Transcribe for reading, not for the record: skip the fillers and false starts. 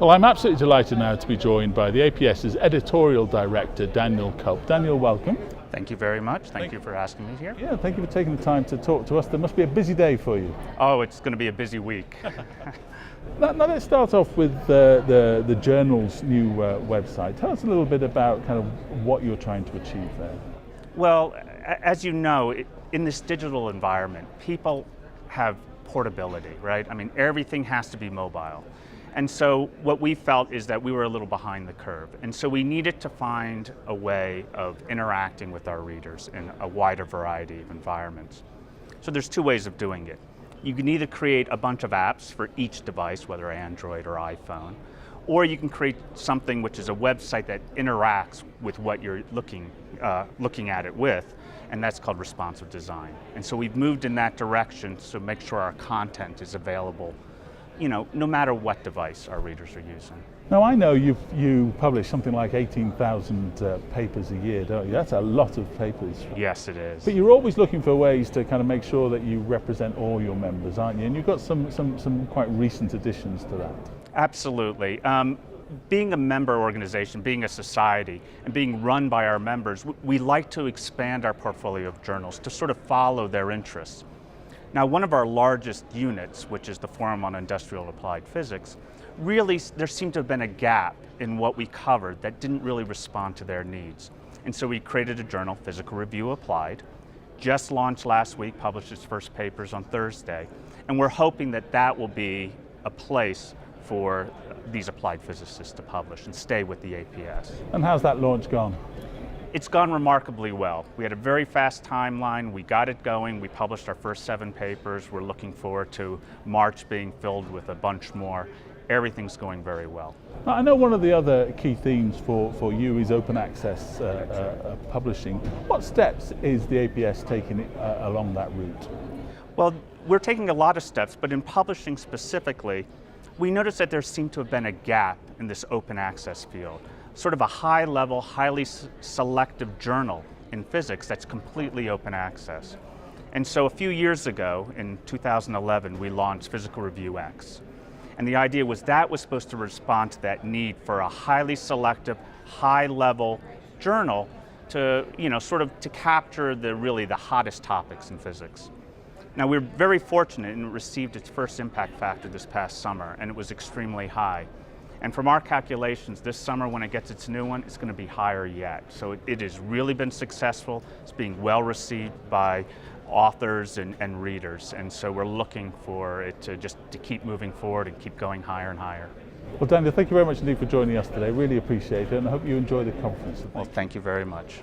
Well, I'm absolutely delighted now to be joined by the APS's editorial director, Daniel Kulp. Daniel, welcome. Thank you very much. Thank you for asking me here. Yeah, thank you for taking the time to talk to us. There must be a busy day for you. Oh, it's going to be a busy week. Now let's start off with the journal's new website. Tell us a little bit about kind of what you're trying to achieve there. Well, as you know, in this digital environment, people have portability, right? I mean, everything has to be mobile. And so what we felt is that we were a little behind the curve. And so we needed to find a way of interacting with our readers in a wider variety of environments. So there's two ways of doing it. You can either create a bunch of apps for each device, whether Android or iPhone, or you can create something which is a website that interacts with what you're looking at it with, and that's called responsive design. And so we've moved in that direction to make sure our content is available, no matter what device our readers are using. Now I know you publish something like 18,000 papers a year, don't you? That's a lot of papers. Yes, it is. But you're always looking for ways to kind of make sure that you represent all your members, aren't you? And you've got some quite recent additions to that. Absolutely. Being a member organization, being a society, and being run by our members, we like to expand our portfolio of journals to sort of follow their interests. Now, one of our largest units, which is the Forum on Industrial Applied Physics, really there seemed to have been a gap in what we covered that didn't really respond to their needs. And so we created a journal, Physical Review Applied, just launched last week, published its first papers on Thursday, and we're hoping that that will be a place for these applied physicists to publish and stay with the APS. And how's that launch gone? It's gone remarkably well. We had a very fast timeline, we got it going, we published our first 7 papers, we're looking forward to March being filled with a bunch more. Everything's going very well. I know one of the other key themes for you is open access publishing. What steps is the APS taking along that route? Well, we're taking a lot of steps, but in publishing specifically, we noticed that there seemed to have been a gap in this open access field. Sort of a high-level, highly selective journal in physics that's completely open access. And so a few years ago, in 2011, we launched Physical Review X. And the idea was that was supposed to respond to that need for a highly selective, high-level journal to, sort of to capture the hottest topics in physics. Now, we're very fortunate and it received its first impact factor this past summer, and it was extremely high. And from our calculations, this summer when it gets its new one, it's going to be higher yet. So it has really been successful. It's being well received by authors and readers. And so we're looking for it to keep moving forward and keep going higher and higher. Well, Daniel, thank you very much indeed for joining us today. Really appreciate it, and I hope you enjoy the conference. Well, thank you very much.